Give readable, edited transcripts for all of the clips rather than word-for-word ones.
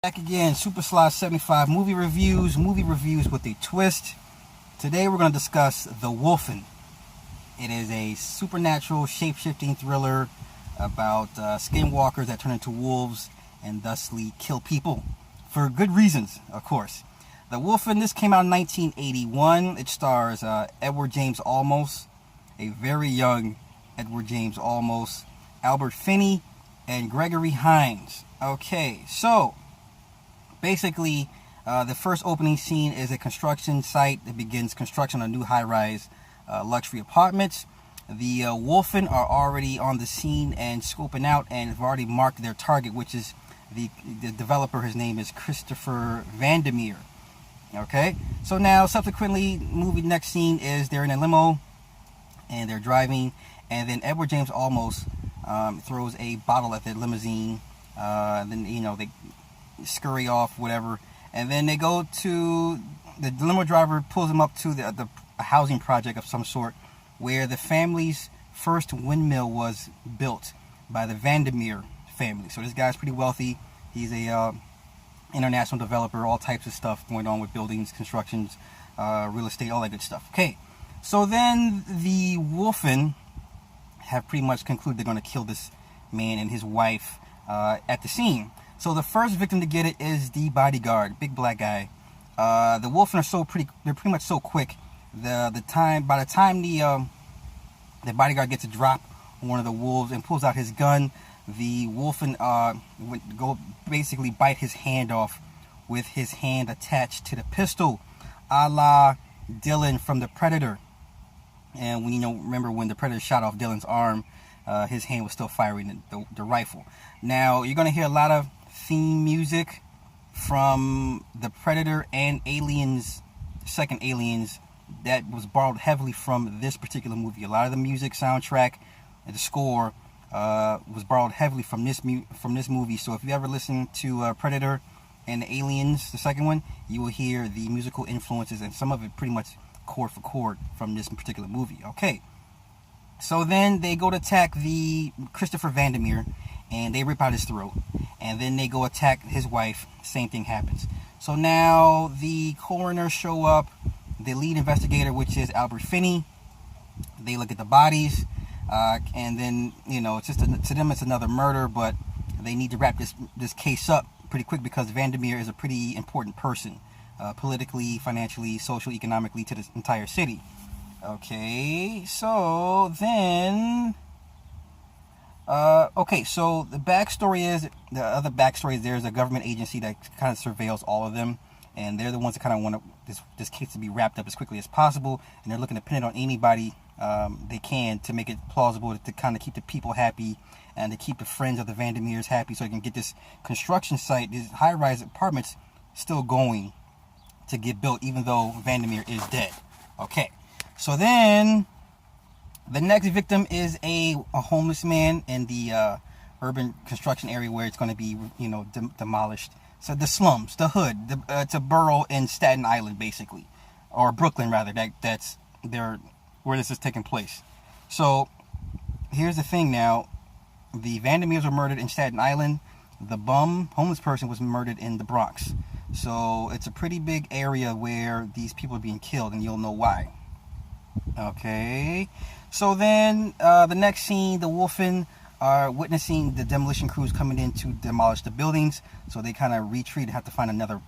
Back again, Super Slot 75 movie reviews with a twist. Today we're going to discuss The Wolfen. It is a supernatural, shape-shifting thriller about skinwalkers that turn into wolves and thusly kill people. For good reasons, of course. The Wolfen, this came out in 1981. It stars Edward James Olmos, a very young Edward James Olmos, Albert Finney, and Gregory Hines. Okay, so basically, the first opening scene is a construction site that begins construction on new high-rise luxury apartments. The Wolfen are already on the scene and scoping out and have already marked their target, which is the developer. His name is Christopher Vandermeer. Okay, so now subsequently, movie next scene is they're in a limo and they're driving, and then Edward James Olmos throws a bottle at the limousine. Then they scurry off, whatever, and then they go to the limo driver pulls them up to a housing project of some sort where the family's first windmill was built by the Vandermeer family. So this guy's pretty wealthy. He's a international developer, all types of stuff going on with buildings, constructions, real estate, all that good stuff. Okay, so then the Wolfen have pretty much concluded they're going to kill this man and his wife at the scene. So the first victim to get it is the bodyguard, big black guy. The Wolfen are they're pretty much so quick. By the time the bodyguard gets a drop on one of the wolves and pulls out his gun, the Wolfen would go basically bite his hand off with his hand attached to the pistol, a la Dylan from The Predator. And when remember when the Predator shot off Dylan's arm, his hand was still firing the rifle. Now you're gonna hear a lot of theme music from The Predator and Aliens, second Aliens, that was borrowed heavily from this particular movie. A lot of the music, soundtrack, and the score was borrowed heavily from this movie. So if you ever listen to Predator and Aliens, the second one, you will hear the musical influences, and some of it pretty much chord for chord from this particular movie. Okay, so then they go to attack the Christopher Vandermeer, and they rip out his throat, and then they go attack his wife. Same thing happens. So now the coroner show up, the lead investigator, which is Albert Finney. They look at the bodies, and then it's just to them it's another murder, but they need to wrap this case up pretty quick because Vandermeer is a pretty important person, politically, financially, social, economically, to the entire city. Okay, so then so the backstory is, there's a government agency that kind of surveils all of them, and they're the ones that kind of want this case to be wrapped up as quickly as possible, and they're looking to pin it on anybody they can to make it plausible, to kind of keep the people happy and to keep the friends of the Vandermeers happy, so they can get this construction site, these high-rise apartments, still going to get built, even though Vandermeer is dead. Okay, so then the next victim is a homeless man in the urban construction area where it's going to be, demolished. So the slums, the hood, it's a borough in Staten Island, basically, or Brooklyn rather. That's where this is taking place. So here's the thing now: the Vandermeers were murdered in Staten Island. The homeless person, was murdered in the Bronx. So it's a pretty big area where these people are being killed, and you'll know why. Okay, so then the next scene, the Wolfen are witnessing the demolition crews coming in to demolish the buildings, so they kind of retreat and have to find another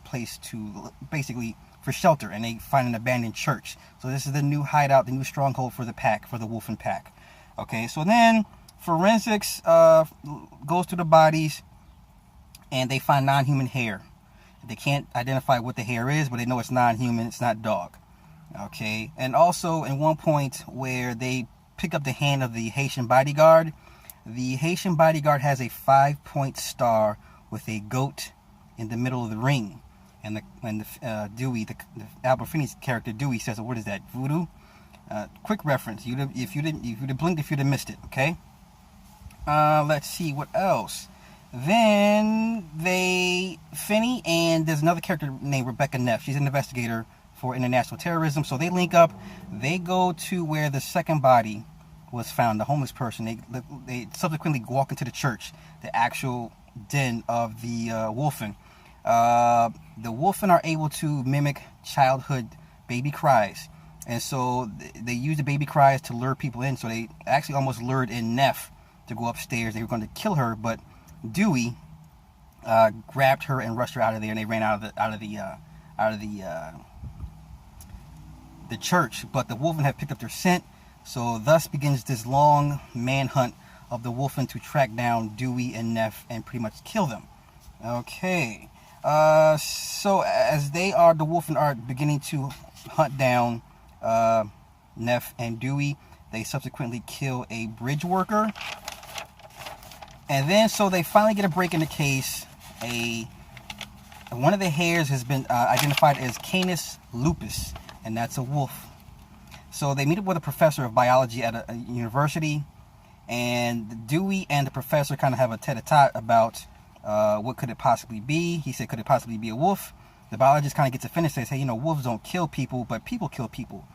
place to basically for shelter, and they find an abandoned church. So this is the new hideout, the new stronghold for the Wolfen pack. Okay, so then forensics goes to the bodies, and they find non-human hair. They can't identify what the hair is, but they know it's non-human, it's not dog. Okay, and also in one point where they pick up the hand of the Haitian bodyguard, the Haitian bodyguard has a 5-point star with a goat in the middle of the ring, and Dewey, the Albert Finney's character Dewey, says, "What is that, voodoo?" Quick reference. If you'd have blinked, if you'd have missed it. Okay. Let's see what else. Then Finney, and there's another character named Rebecca Neff. She's an investigator for international terrorism. So they link up. They go to where the second body was found, the homeless person. They subsequently walk into the church, the actual den of the Wolfen. The Wolfen are able to mimic childhood baby cries. And so they use the baby cries to lure people in. So they actually almost lured in Neff to go upstairs. They were going to kill her, but Dewey grabbed her and rushed her out of there, and they ran out of the church. But the Wolfen had picked up their scent, so thus begins this long manhunt of the Wolfen to track down Dewey and Neff and pretty much kill them. Okay, so as the Wolfen are beginning to hunt down Neff and Dewey, they subsequently kill a bridge worker. And then, so they finally get a break in the case. One of the hairs has been identified as Canis lupus, and that's a wolf. So they meet up with a professor of biology at a university, and Dewey and the professor kind of have a tete-a-tete about what could it possibly be. He said, could it possibly be a wolf? The biologist kind of gets offended, says, hey, you know, wolves don't kill people, but people kill people.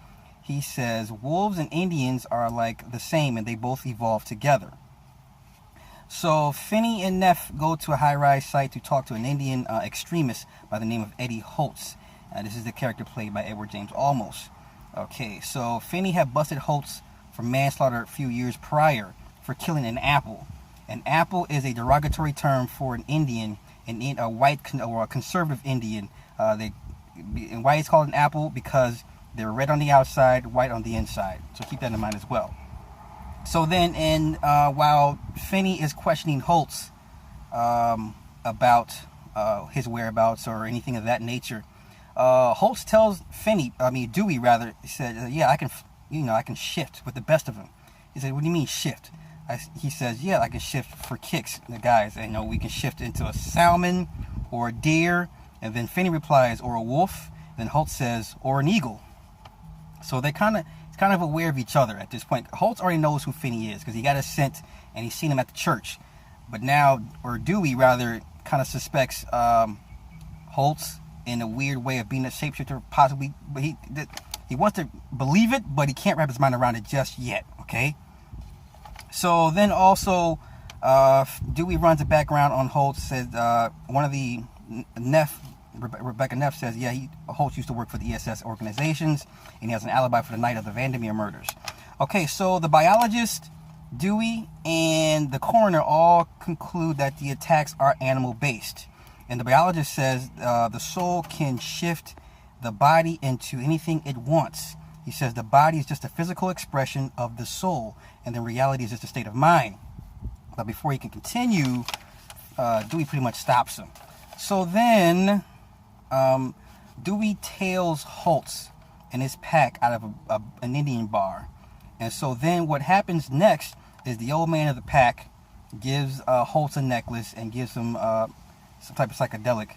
He says, wolves and Indians are like the same, and they both evolved together. So Finney and Neff go to a high-rise site to talk to an Indian extremist by the name of Eddie Holtz. This is the character played by Edward James Olmos. Okay, so Finney had busted Holtz for manslaughter a few years prior for killing an apple. An apple is a derogatory term for an Indian, a white or a conservative Indian. And why it's called an apple? Because they're red on the outside, white on the inside. So keep that in mind as well. So then, while Finney is questioning Holtz about his whereabouts or anything of that nature, Holtz tells Dewey rather, he said, yeah, I can shift with the best of them. He said, what do you mean shift? He says, yeah, I can shift for kicks. The guys, we can shift into a salmon or a deer. And then Finney replies, or a wolf. Then Holtz says, or an eagle. So they're kind of aware of each other at this point. Holtz already knows who Finney is because he got a scent and he's seen him at the church. But now, or Dewey rather, kind of suspects Holtz in a weird way of being a shapeshifter, possibly. But he wants to believe it, but he can't wrap his mind around it just yet. Okay. So then also, Dewey runs a background on Holtz. Says one of the Rebecca Neff says, yeah, Holtz used to work for the ESS organizations, and he has an alibi for the night of the Vandermeer murders. Okay, so the biologist, Dewey, and the coroner all conclude that the attacks are animal-based. And the biologist says the soul can shift the body into anything it wants. He says the body is just a physical expression of the soul, and the reality is just a state of mind. But before he can continue, Dewey pretty much stops him. So then, Dewey tails Holtz and his pack out of an Indian bar. And so then what happens next is the old man of the pack gives Holtz a necklace and gives him some type of psychedelic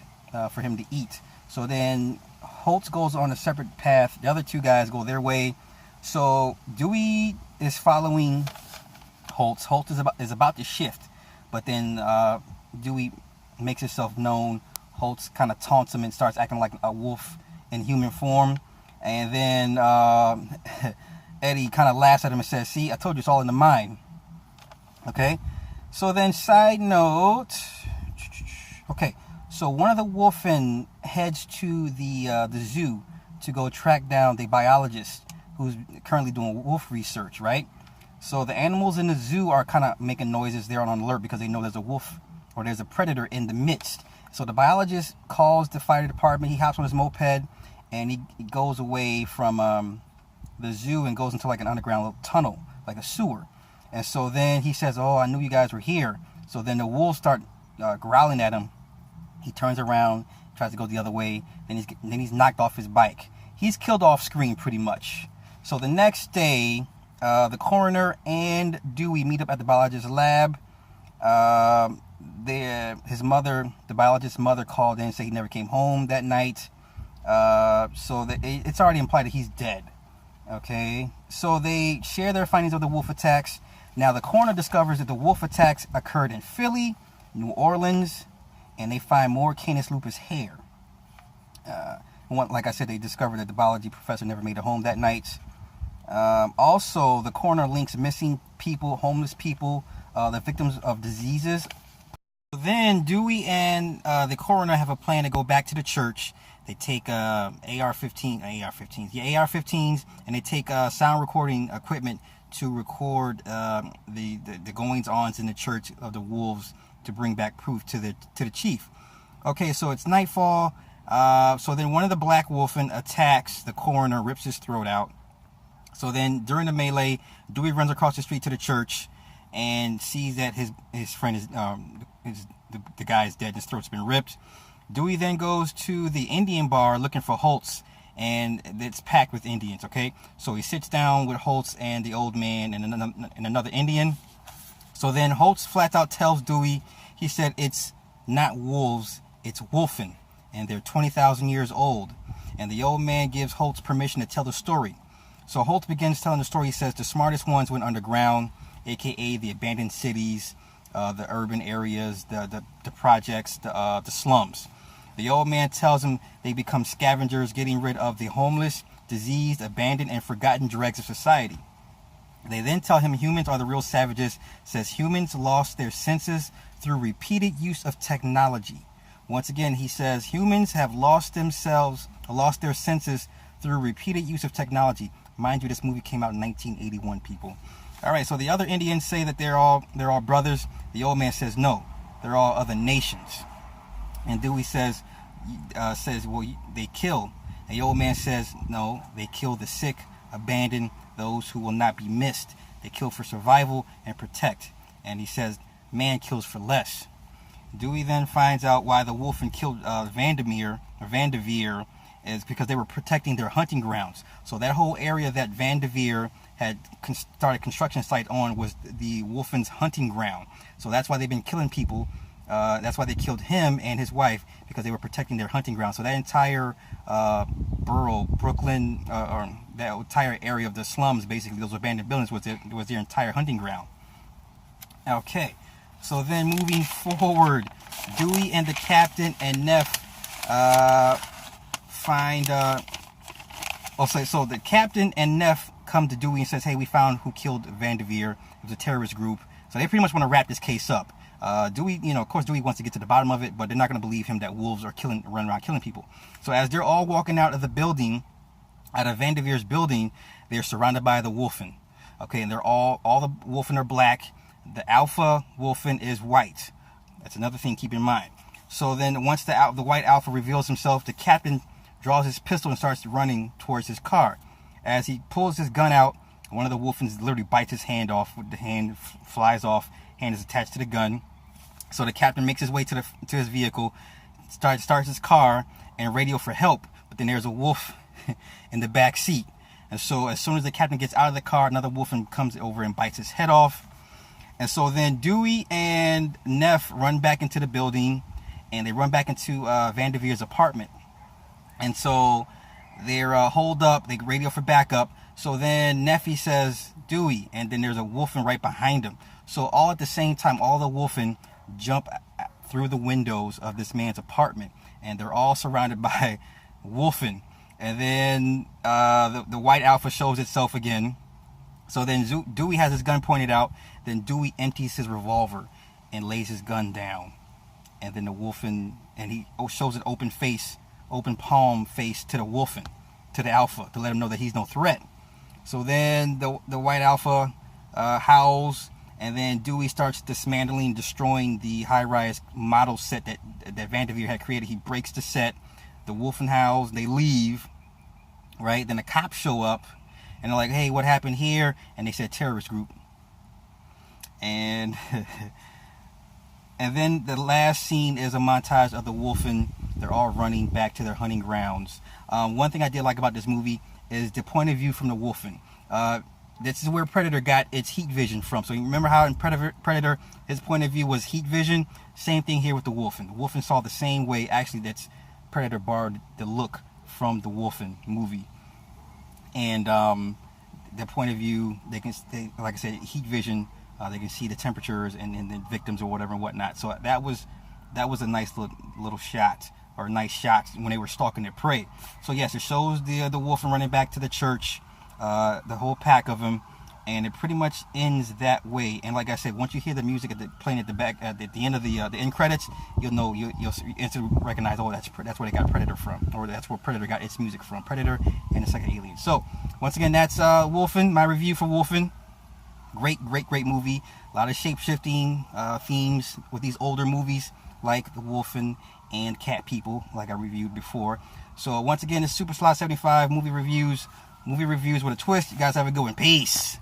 for him to eat. So then Holtz goes on a separate path. The other two guys go their way. So Dewey is following Holtz. Holtz is about to shift. But then Dewey makes himself known. Holtz kind of taunts him and starts acting like a wolf in human form. And then Eddie kind of laughs at him and says, see, I told you it's all in the mind. Okay? So then, side note. Okay, so one of the Wolfen heads to the zoo to go track down the biologist who's currently doing wolf research, right? So the animals in the zoo are kind of making noises. They're on alert because they know there's a wolf or there's a predator in the midst. So the biologist calls the fire department. He hops on his moped and he goes away from the zoo and goes into like an underground little tunnel, like a sewer. And so then he says, oh, I knew you guys were here. So then the wolves start growling at him. He turns around, tries to go the other way. Then he's knocked off his bike. He's killed off screen pretty much. So the next day, the coroner and Dewey meet up at the biologist's lab. His mother, the biologist's mother, called in and said he never came home that night. So it's already implied that he's dead. Okay, so they share their findings of the wolf attacks. Now the coroner discovers that the wolf attacks occurred in Philly, New Orleans, and they find more Canis lupus hair. Like I said, they discovered that the biology professor never made it home that night. Also, the coroner links missing people, homeless people, the victims of diseases. then Dewey and the coroner have a plan to go back to the church. They take AR-15s, and they take sound recording equipment to record the goings-ons in the church of the wolves to bring back proof to the chief. Okay, so it's nightfall. So then one of the black Wolfen attacks the coroner, rips his throat out. So then during the melee, Dewey runs across the street to the church and sees that his friend is the guy is dead and his throat's been ripped. Dewey then goes to the Indian bar looking for Holtz, and it's packed with Indians. Okay, so he sits down with Holtz and the old man and another Indian. So then Holtz flat out tells Dewey, he said, it's not wolves, it's Wolfen, and they're 20,000 years old. And the old man gives Holtz permission to tell the story. So Holtz begins telling the story. He says the smartest ones went underground, aka the abandoned cities, the urban areas, the projects, the slums. The old man tells him they become scavengers, getting rid of the homeless, diseased, abandoned, and forgotten dregs of society. They then tell him humans are the real savages, says humans lost their senses through repeated use of technology. Once again, he says humans have lost their senses through repeated use of technology. Mind you, this movie came out in 1981, people. All right, so the other Indians say that they're all brothers. The old man says no, they're all other nations. And Dewey says, well, they kill. And the old man says, no, they kill the sick, abandon those who will not be missed. They kill for survival and protect. And he says, man kills for less. Dewey then finds out why the Wolfen killed Vanderveer is because they were protecting their hunting grounds. So that whole area that Vanderveer had started construction site on was the Wolfen's hunting ground. So that's why they've been killing people. That's why they killed him and his wife, because they were protecting their hunting ground. So that entire borough, Brooklyn, or that entire area of the slums, basically those abandoned buildings, was their entire hunting ground. Okay, so then moving forward, Dewey and the captain and Neff find. So the captain and Neff come to Dewey and says, "Hey, we found who killed Vanderveer. It was a terrorist group." So they pretty much want to wrap this case up. Dewey, of course, Dewey wants to get to the bottom of it, but they're not going to believe him that wolves are running around killing people. So as they're all walking out of the building, out of Vanderveer's building, they're surrounded by the Wolfen. Okay, and they're all the Wolfen are black. The alpha Wolfen is white. That's another thing to keep in mind. So then once the white alpha reveals himself, the captain draws his pistol and starts running towards his car. As he pulls his gun out, one of the Wolfens literally bites his hand off. The hand flies off. Hand is attached to the gun. So the captain makes his way to his vehicle, starts his car, and radio for help. But then there's a wolf in the back seat. And so as soon as the captain gets out of the car, another Wolfen comes over and bites his head off. And so then Dewey and Neff run back into the building, and they run back into Vanderveer's apartment. And so they're holed up. They radio for backup. So then Neffy says, Dewey, and then there's a Wolfen right behind him. So all at the same time, all the Wolfen jump through the windows of this man's apartment, and they're all surrounded by Wolfen. And then the white alpha shows itself again. So then Dewey has his gun pointed out. Then Dewey empties his revolver and lays his gun down. And then the Wolfen, and he shows an open palm face to the Wolfen, to the alpha, to let him know that he's no threat. So then the white alpha howls, and then Dewey starts dismantling, destroying the high-rise model set that Vanderveer had created. He breaks the set. The Wolfen howls. They leave, right? Then the cops show up, and they're like, hey, what happened here? And they said terrorist group. And and then the last scene is a montage of the Wolfen. They're all running back to their hunting grounds. One thing I did like about this movie is the point of view from the Wolfen. This is where Predator got its heat vision from. So you remember how in Predator, his point of view was heat vision? Same thing here with the Wolfen. The Wolfen saw the same way. Actually, that's Predator borrowed the look from the Wolfen movie. And their point of view, they like I said, heat vision. They can see the temperatures and the victims or whatever and whatnot. So that was a nice little shot, or a nice shot when they were stalking their prey. So yes, it shows the Wolfen running back to the church. The whole pack of them, and it pretty much ends that way. And like I said, once you hear the music playing at the back at the end of the end credits, you'll know you'll instantly recognize, oh, that's where they got Predator from, or that's where Predator got its music from, Predator and the second Alien. So once again, that's Wolfen, my review for Wolfen. Great movie. A lot of shape-shifting themes with these older movies like the Wolfen and Cat People, like I reviewed before. So once again, it's Super Slot 75 movie reviews with a twist. You guys have a good one. Peace.